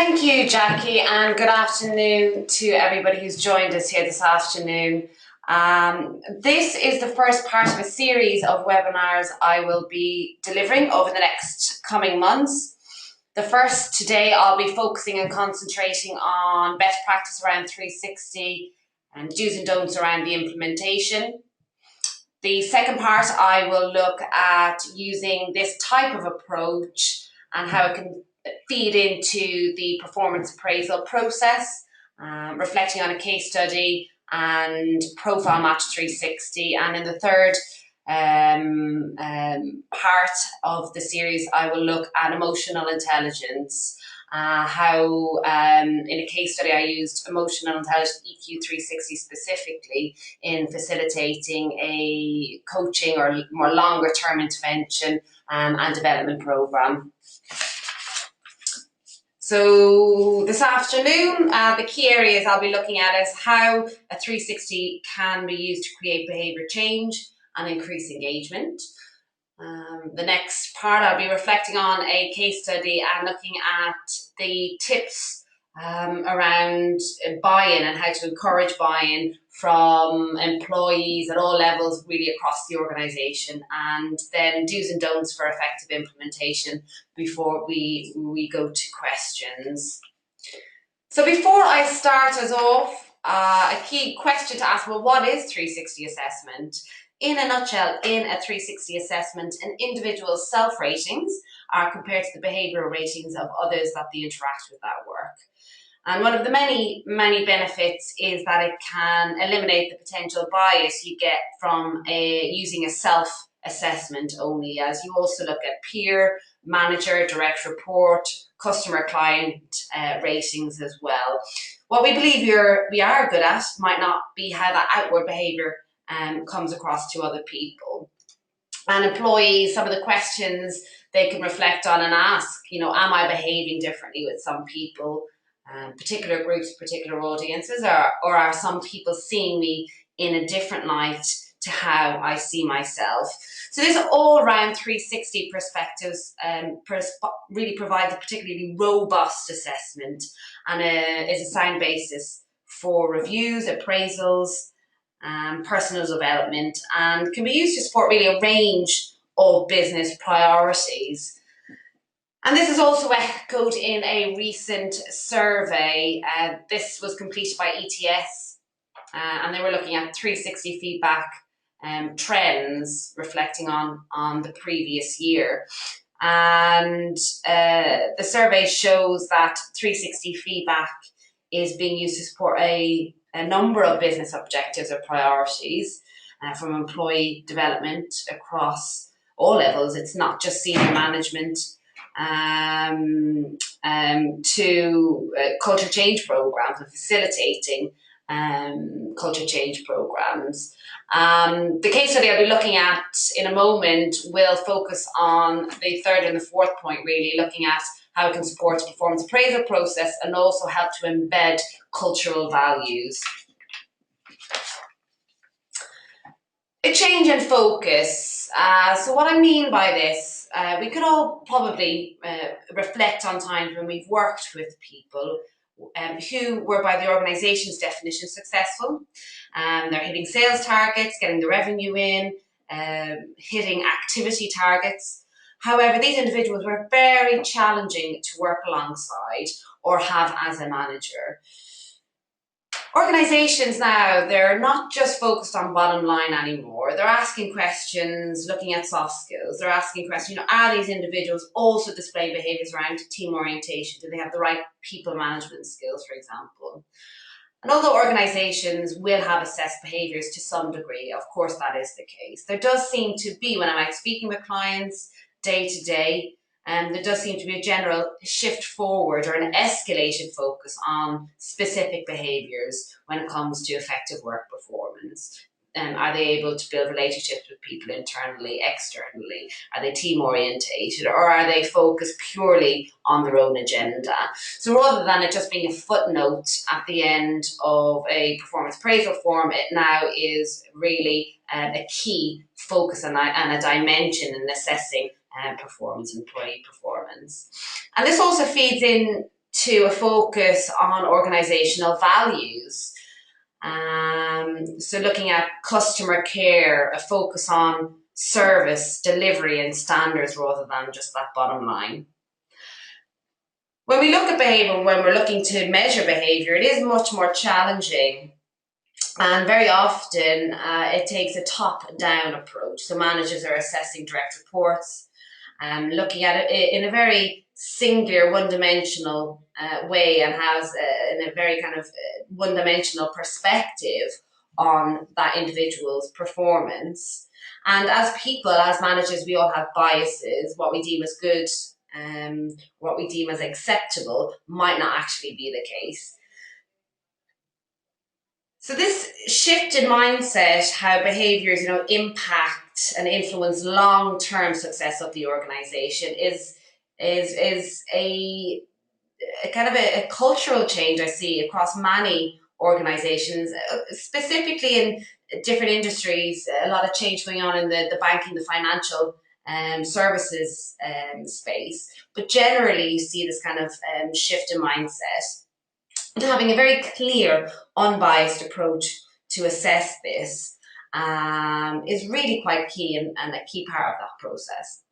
Thank you, Jackie, and good afternoon to everybody who's joined us here this afternoon. This is the first part of a series of webinars I will be delivering over the next coming months. The first today, I'll be focusing and concentrating on best practice around 360 and do's and don'ts around the implementation. The second part, I will look at using this type of approach and how it can feed into the performance appraisal process, reflecting on a case study and profile match 360. And in the third part of the series, I will look at emotional intelligence, how in a case study I used emotional intelligence EQ 360 specifically in facilitating a coaching or more longer term intervention and development program. So this afternoon, the key areas I'll be looking at is how a 360 can be used to create behaviour change and increase engagement. The next part, I'll be reflecting on a case study and looking at the tips around buy-in and how to encourage buy-in from employees at all levels, really across the organisation, and then do's and don'ts for effective implementation before we go to questions. So before I start us off, a key question to ask, well, what is 360 assessment? In a nutshell, in a 360 assessment, an individual's self-ratings are compared to the behavioural ratings of others that they interact with at work. And one of the many benefits is that it can eliminate the potential bias you get from using a self-assessment only, as you also look at peer, manager, direct report, customer client ratings as well. What we believe we are good at might not be how that outward behaviour comes across to other people. And employees, some of the questions they can reflect on and ask, am I behaving differently with some people, particular groups, particular audiences, or are some people seeing me in a different light to how I see myself? So this all-round 360 perspectives really provides a particularly robust assessment and is a sound basis for reviews, appraisals, personal development, and can be used to support really a range of business priorities. And this is also echoed in a recent survey. This was completed by ETS, and they were looking at 360 feedback trends reflecting on the previous year. And the survey shows that 360 feedback is being used to support a number of business objectives or priorities from employee development across all levels. It's not just senior management, to culture change programs and facilitating culture change programs. The case study I'll be looking at in a moment will focus on the third and the fourth point, really looking at how it can support the performance appraisal process and also help to embed cultural values. A change in focus. So what I mean by this, we could all probably reflect on times when we've worked with people who were, by the organisation's definition, successful. They're hitting sales targets, getting the revenue in, hitting activity targets. However, these individuals were very challenging to work alongside or have as a manager. Organisations now, they're not just focused on bottom line anymore. They're asking questions, looking at soft skills. They're asking questions, are these individuals also displaying behaviours around team orientation? Do they have the right people management skills, for example? And although organisations will have assessed behaviours to some degree, of course that is the case, there does seem to be, when I'm out speaking with clients day to day, there does seem to be a general shift forward or an escalated focus on specific behaviours when it comes to effective work performance. Are they able to build relationships with people internally, externally? Are they team orientated, or are they focused purely on their own agenda? So rather than it just being a footnote at the end of a performance appraisal form, it now is really a key focus and a dimension in assessing performance, employee performance. And this also feeds in to a focus on organizational values. So looking at customer care, a focus on service, delivery and standards rather than just that bottom line. When we look at behaviour, when we're looking to measure behaviour, it is much more challenging. And very often it takes a top-down approach. So managers are assessing direct reports, looking at it in a very singular, one-dimensional way, and has in a very kind of one-dimensional perspective on that individual's performance. And as people, as managers, we all have biases. What we deem as good, what we deem as acceptable might not actually be the case. So this shift in mindset, how behaviours, impact and influence long-term success of the organisation, is a kind of a cultural change I see across many organisations, specifically in different industries. A lot of change going on in the banking, the financial services space, but generally you see this kind of shift in mindset. And having a very clear, unbiased approach to assess this is really quite key and a key part of that process.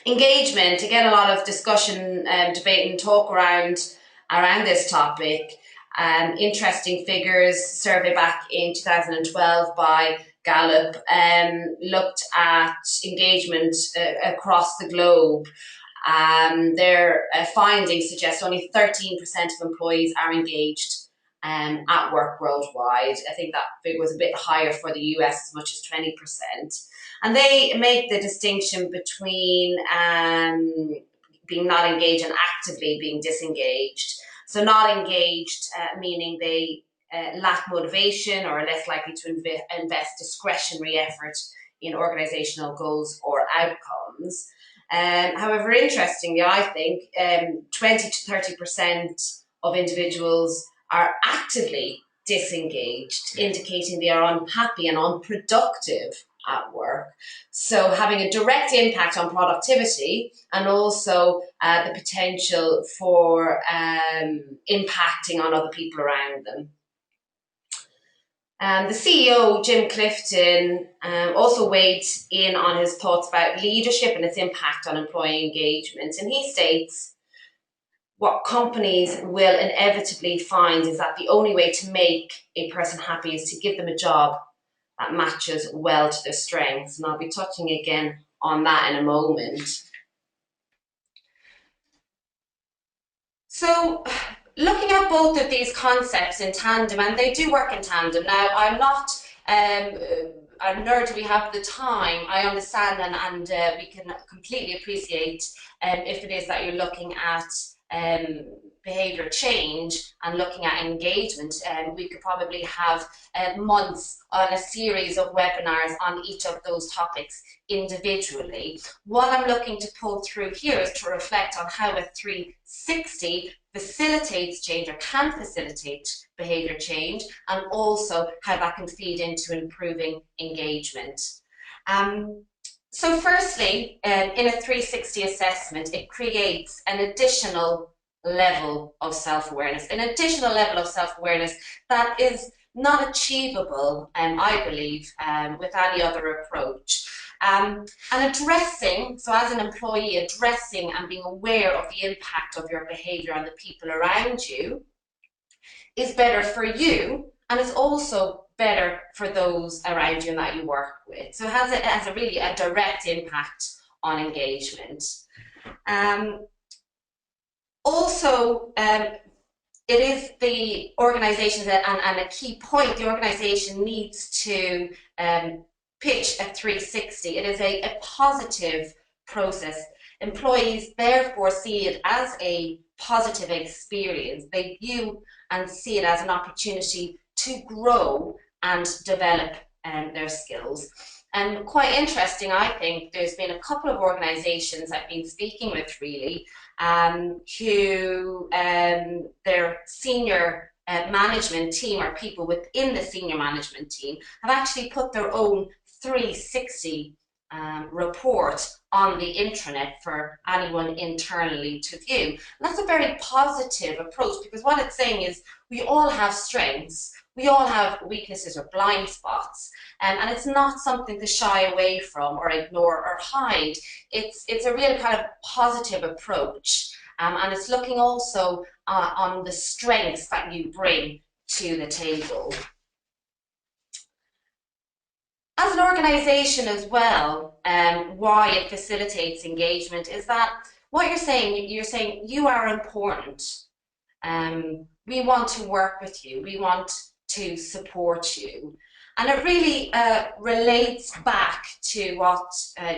Engagement, again, a lot of discussion, debate and talk around this topic. Interesting figures, survey back in 2012 by Gallup looked at engagement across the globe. Their findings suggest only 13% of employees are engaged at work worldwide. I think that figure was a bit higher for the US, as much as 20%. And they make the distinction between being not engaged and actively being disengaged. So not engaged, meaning they lack motivation or are less likely to invest discretionary effort in organizational goals or outcomes. However, interestingly, I think 20 to 30% of individuals are actively disengaged, indicating they are unhappy and unproductive at work. So having a direct impact on productivity and also the potential for impacting on other people around them. The CEO, Jim Clifton, also weighed in on his thoughts about leadership and its impact on employee engagement. And he states, what companies will inevitably find is that the only way to make a person happy is to give them a job that matches well to their strengths. And I'll be touching again on that in a moment. So, looking at both of these concepts in tandem, and they do work in tandem. Now, I'm not a nerd, we have the time, I understand, and we can completely appreciate if it is that you're looking at behaviour change and looking at engagement. We could probably have months on a series of webinars on each of those topics individually. What I'm looking to pull through here is to reflect on how a 360 facilitates change or can facilitate behaviour change, and also how that can feed into improving engagement. So firstly, in a 360 assessment, it creates an additional level of self-awareness, that is not achievable, I believe, with any other approach. And addressing, so as an employee, addressing and being aware of the impact of your behaviour on the people around you is better for you, and it's also better for those around you and that you work with. So it has a really a direct impact on engagement. It is the organisation, and a key point, the organisation needs to pitch a 360. It is a positive process. Employees therefore see it as a positive experience. They view and see it as an opportunity to grow and develop their skills. And quite interesting, I think, there's been a couple of organisations I've been speaking with really, who their senior management team, or people within the senior management team, have actually put their own 360 report on the intranet for anyone internally to view. And that's a very positive approach, because what it's saying is we all have strengths, we all have weaknesses or blind spots, and it's not something to shy away from or ignore or hide. It's a real kind of positive approach, and it's looking also on the strengths that you bring to the table. As an organisation as well, why it facilitates engagement is that what you're saying you are important. We want to work with you. We want to support you. And it really relates back to what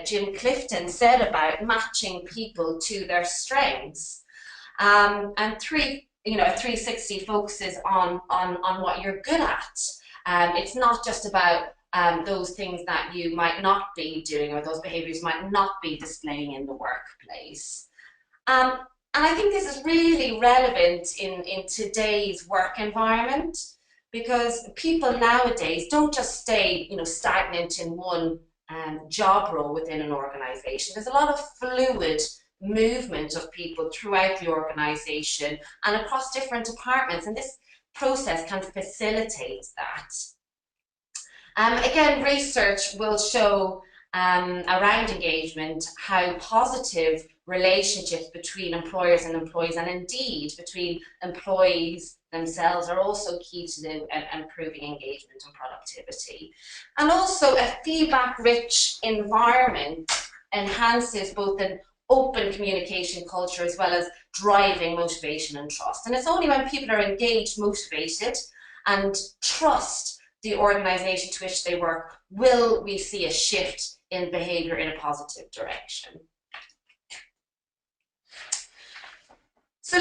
Jim Clifton said about matching people to their strengths. And a 360 focuses on what you're good at. It's not just about those things that you might not be doing, or those behaviours might not be displaying in the workplace. And I think this is really relevant in today's work environment, because people nowadays don't just stay, stagnant in one job role within an organisation. There's a lot of fluid movement of people throughout the organisation and across different departments, and this process can facilitate that. Again, research will show around engagement how positive relationships between employers and employees, and indeed between employees themselves, are also key to improving engagement and productivity. And also, a feedback-rich environment enhances both an open communication culture as well as driving motivation and trust. And it's only when people are engaged, motivated, and trust the organisation to which they work will we see a shift in behaviour in a positive direction. So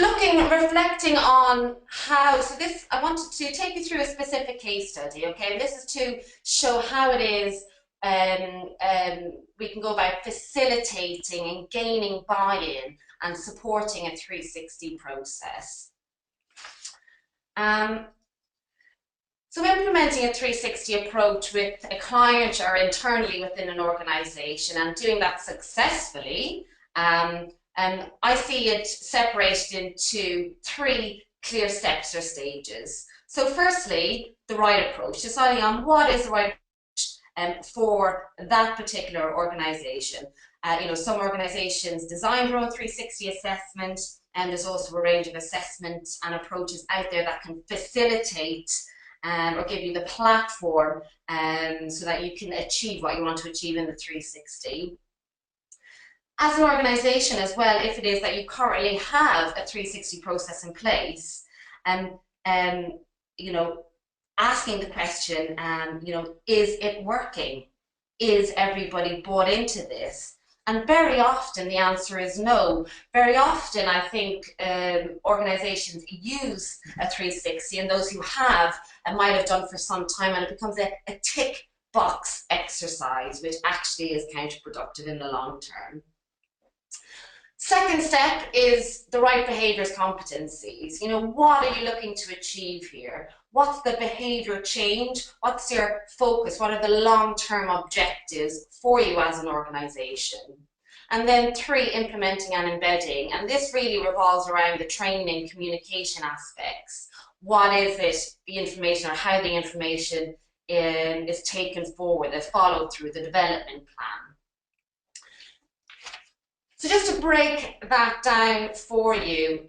reflecting on how, I wanted to take you through a specific case study, okay? And this is to show how it is we can go about facilitating and gaining buy-in and supporting a 360 process. So implementing a 360 approach with a client or internally within an organisation, and doing that successfully, I see it separated into 3 clear steps or stages. So firstly, the right approach, deciding on what is the right approach for that particular organisation. Some organisations design their own 360 assessment, and there's also a range of assessments and approaches out there that can facilitate or give you the platform so that you can achieve what you want to achieve in the 360. As an organisation as well, if it is that you currently have a 360 process in place, asking the question, is it working? Is everybody bought into this? And very often the answer is no. Very often I think organisations use a 360, and those who have might have done for some time, and it becomes a tick box exercise, which actually is counterproductive in the long term. Second step is the right behaviours competencies. What are you looking to achieve here? What's the behaviour change? What's your focus? What are the long-term objectives for you as an organisation? And then 3, implementing and embedding. And this really revolves around the training, communication aspects. What is it, the information, or how the information is taken forward, the follow through, the development plan. So just to break that down for you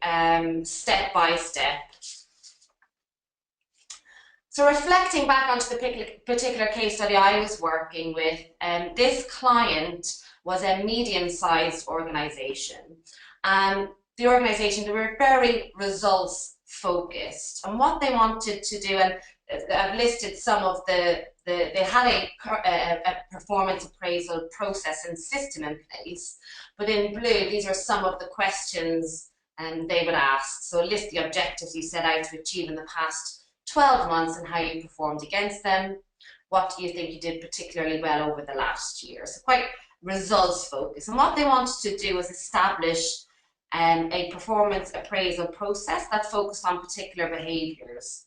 step by step. So reflecting back onto the particular case study I was working with, this client was a medium-sized organisation. The organisation, they were very results focused, and what they wanted to do, and I've listed some of they had a performance appraisal process and system in place, but in blue these are some of the questions they would ask. So list the objectives you set out to achieve in the past 12 months and how you performed against them. What do you think you did particularly well over the last year? So quite results focused. And what they wanted to do was establish a performance appraisal process that focused on particular behaviours.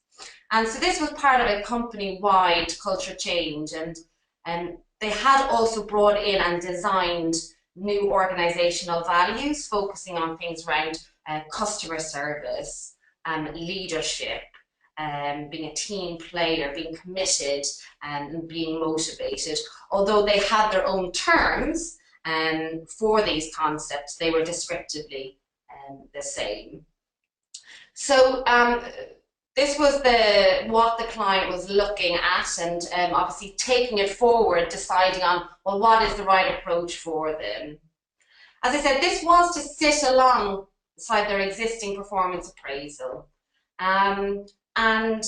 And so this was part of a company-wide culture change, and they had also brought in and designed new organizational values, focusing on things around customer service, leadership, being a team player, being committed, and being motivated. Although they had their own terms for these concepts, they were descriptively the same. So this was what the client was looking at, and obviously taking it forward, deciding on, well, what is the right approach for them. As I said, this was to sit alongside their existing performance appraisal, and kind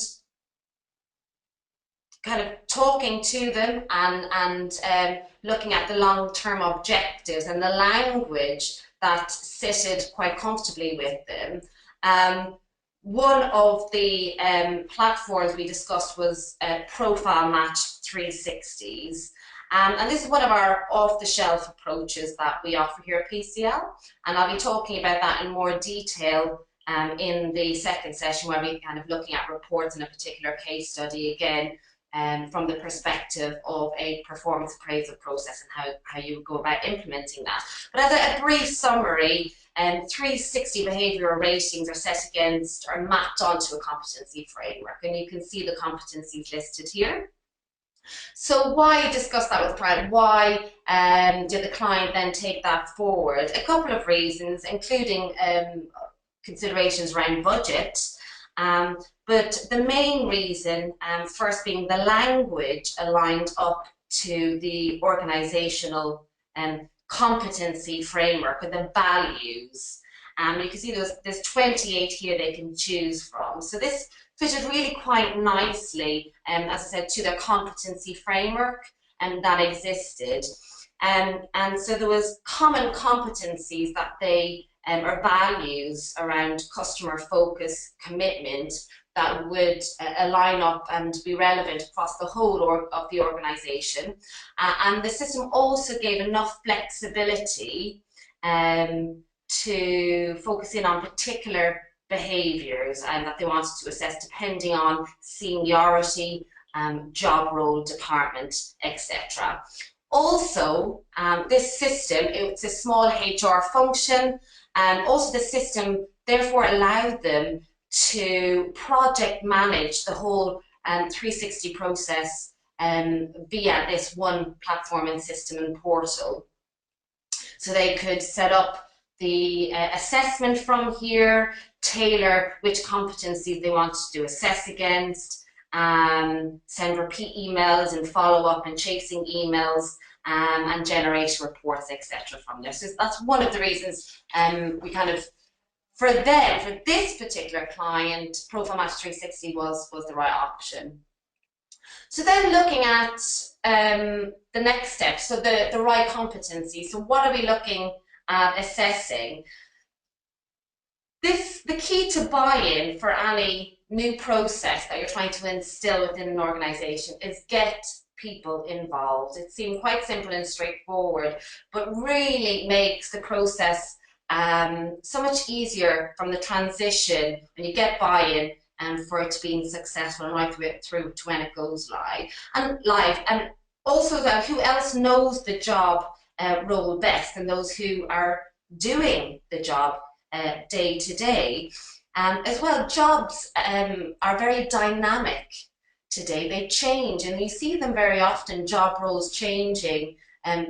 of talking to them and looking at the long-term objectives and the language that sitted quite comfortably with them. One of the platforms we discussed was Profile Match 360s. And this is one of our off-the-shelf approaches that we offer here at PCL. And I'll be talking about that in more detail in the second session, where we're kind of looking at reports in a particular case study, again, from the perspective of a performance appraisal process and how you go about implementing that. But as a brief summary, 360 behavioural ratings are set against or mapped onto a competency framework, and you can see the competencies listed here. So why discuss that with the client? Why did the client then take that forward? A couple of reasons, including considerations around budget. But the main reason, first being the language aligned up to the organisational competency framework and the values. You can see there's 28 here they can choose from. So this fitted really quite nicely, as I said, to the competency framework that existed. And so there was common competencies that they or values around customer focus, commitment, that would align up and be relevant across the whole of the organisation. And the system also gave enough flexibility to focus in on particular behaviours that they wanted to assess, depending on seniority, job role, department, etc. Also, this system, it's a small HR function, and also the system therefore allowed them to project manage the whole 360 process via this one platform and system and portal. So they could set up the assessment from here, tailor which competencies they wanted to assess against, send repeat emails and follow up and chasing emails, and generate reports, etc. from there. So that's one of the reasons we kind of, for them, for this particular client, Profile Match 360 was the right option. So then looking at the next step, so the right competency. So what are we looking at assessing? The key to buy-in for any new process that you're trying to instill within an organisation is get people involved. It seemed quite simple and straightforward, but really makes the process so much easier from the transition when you get buy-in and for it to being successful and right through to when it goes live. And also that who else knows the job role best than those who are doing the job day to day. As well, jobs are very dynamic today. They change, and you see them very often, job roles changing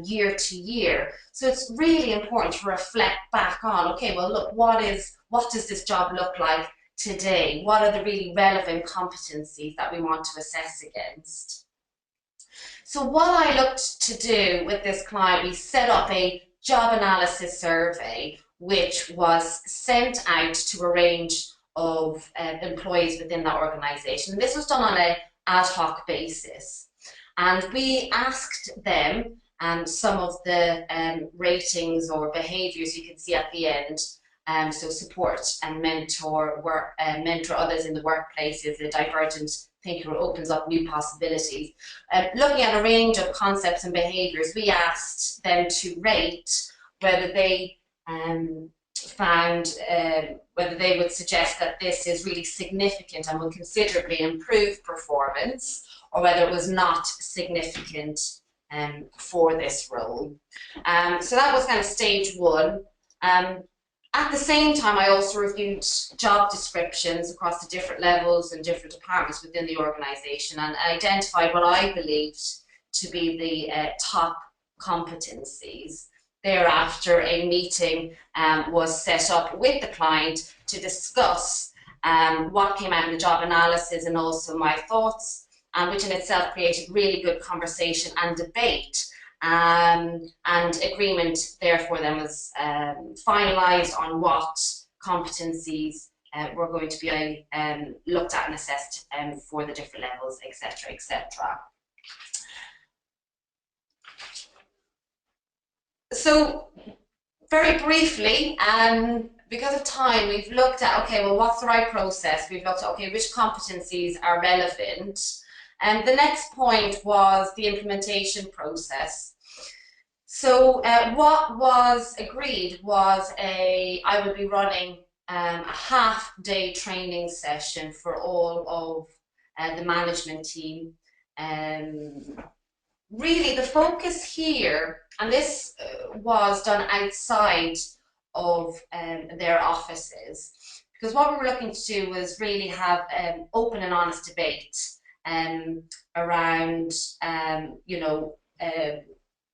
year to year. So it's really important to reflect back on, okay, well, look, what does this job look like today? What are the really relevant competencies that we want to assess against? So what I looked to do with this client, we set up a job analysis survey, which was sent out to a range of employees within that organisation. This was done on an ad hoc basis. And we asked them some of the ratings or behaviours you can see at the end. So support and mentor others in the workplace is a divergent thinker who opens up new possibilities. Looking at a range of concepts and behaviours, we asked them to rate whether they found whether they would suggest that this is really significant and will considerably improve performance, or whether it was not significant for this role. So that was kind of stage one. At the same time, I also reviewed job descriptions across the different levels and different departments within the organisation, and identified what I believed to be the top competencies. Thereafter, a meeting was set up with the client to discuss what came out in the job analysis and also my thoughts, which in itself created really good conversation and debate. And agreement therefore then was finalised on what competencies were going to be looked at and assessed for the different levels, etc., etc. So very briefly, because of time, we've looked at, okay, well, what's the right process? We've looked at, okay, which competencies are relevant? And the next point was the implementation process. So what was agreed was I would be running a half-day training session for all of the management team. Really, the focus here, and this was done outside of their offices, because what we were looking to do was really have open and honest debate around,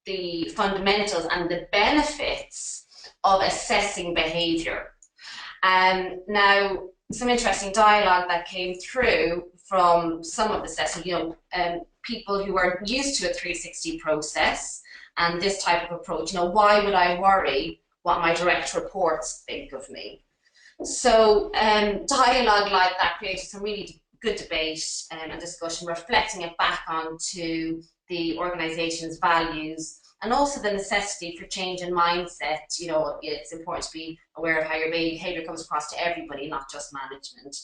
the fundamentals and the benefits of assessing behaviour. Now, some interesting dialogue that came through from some of the sessions, people who are used to a 360 process and this type of approach, why would I worry what my direct reports think of me? So dialogue like that created some really good debate and discussion, reflecting it back onto the organisation's values and also the necessity for change in mindset. It's important to be aware of how your behaviour comes across to everybody, not just management.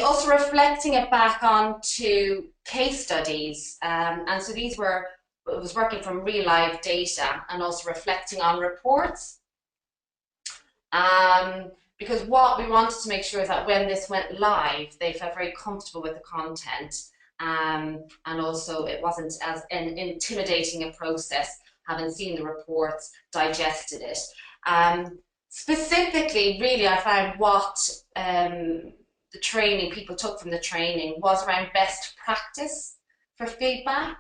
Also reflecting it back onto case studies, and so it was working from real life data and also reflecting on reports. Because what we wanted to make sure is that when this went live, they felt very comfortable with the content, and also it wasn't as an intimidating a process, having seen the reports, digested it. Specifically, really, I found what the training people took from the training was around best practice for feedback.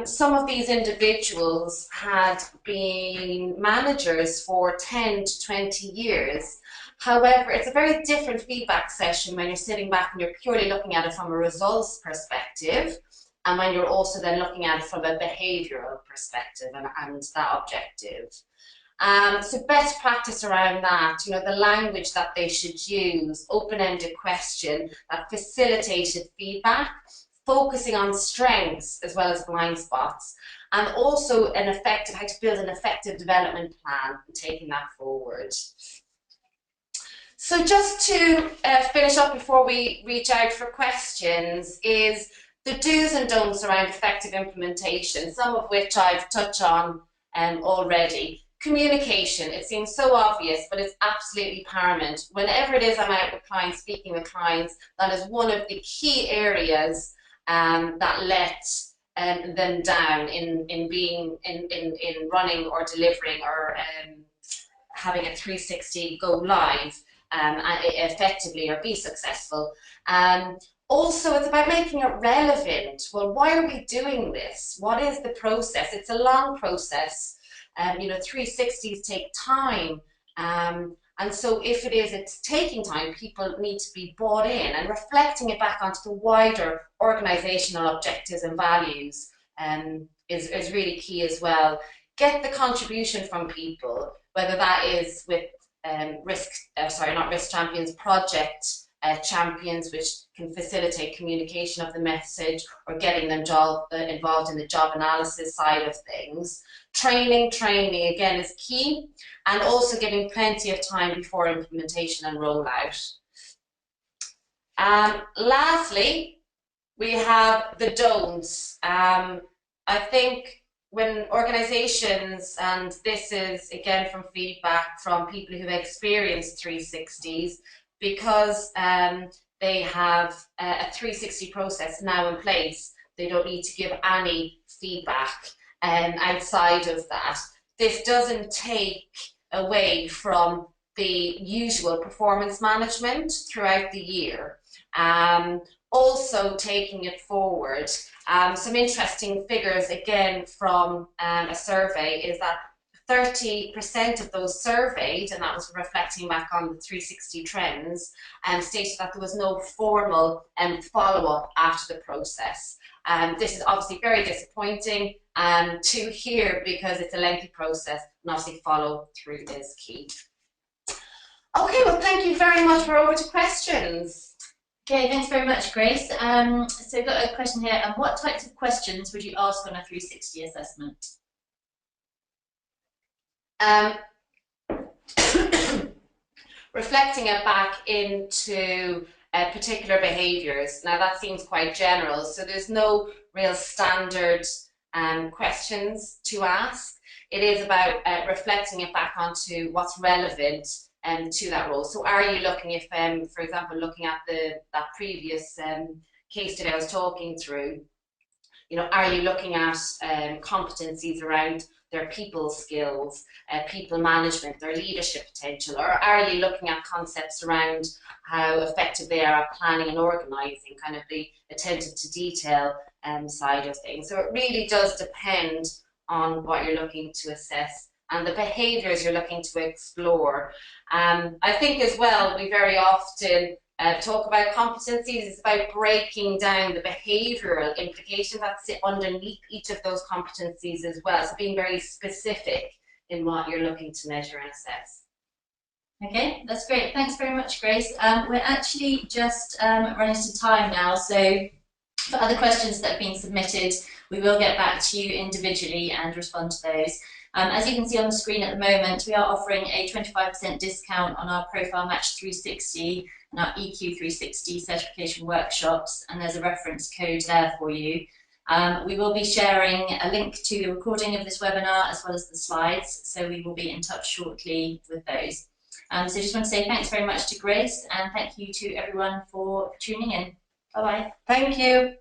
Some of these individuals had been managers for 10 to 20 years. However, it's a very different feedback session when you're sitting back and you're purely looking at it from a results perspective, and when you're also then looking at it from a behavioural perspective and that objective. So best practice around that, the language that they should use, open-ended question that facilitated feedback, focusing on strengths as well as blind spots, and also how to build an effective development plan and taking that forward. So just to finish up before we reach out for questions is the do's and don'ts around effective implementation, some of which I've touched on already. Communication, it seems so obvious, but it's absolutely paramount. Whenever it is I'm out with clients, speaking with clients, that is one of the key areas that let them down in running or delivering or having a 360 go live effectively or be successful. Also, it's about making it relevant. Well, why are we doing this? What is the process? It's a long process. 360s take time. And so if it's taking time, people need to be bought in, and reflecting it back onto the wider organisational objectives and values is really key as well. Get the contribution from people, whether that is with project champions, which can facilitate communication of the message, or getting them involved in the job analysis side of things. Training again is key, and also giving plenty of time before implementation and rollout. Lastly, we have the don'ts. I think when organisations, and this is again from feedback from people who've experienced 360s, because they have a 360 process now in place, they don't need to give any feedback outside of that. This doesn't take away from the usual performance management throughout the year. Also taking it forward, some interesting figures again from a survey is that 30% of those surveyed, and that was reflecting back on the 360 trends, stated that there was no formal follow-up after the process. This is obviously very disappointing to hear, because it's a lengthy process, and obviously follow through is key. Okay, well, thank you very much. We're over to questions. Okay, thanks very much, Grace. So we've got a question here. What types of questions would you ask on a 360 assessment? Reflecting it back into particular behaviours. Now that seems quite general, so there's no real standard questions to ask. It is about reflecting it back onto what's relevant to that role. So are you looking, if for example, looking at that previous case that I was talking through, you know, are you looking at competencies around their people skills, people management, their leadership potential, or are you looking at concepts around how effective they are at planning and organising, kind of the attention to detail side of things? So it really does depend on what you're looking to assess and the behaviours you're looking to explore. I think as well, we very often talk about competencies. It's about breaking down the behavioural implications that sit underneath each of those competencies as well. So being very specific in what you're looking to measure and assess. Okay, that's great. Thanks very much, Grace. We're actually just running to time now, so for other questions that have been submitted, we will get back to you individually and respond to those. As you can see on the screen at the moment, we are offering a 25% discount on our Profile Match 360 and our EQ 360 certification workshops, and there's a reference code there for you. We will be sharing a link to the recording of this webinar as well as the slides, so we will be in touch shortly with those. So just want to say thanks very much to Grace, and thank you to everyone for tuning in. Bye-bye. Thank you.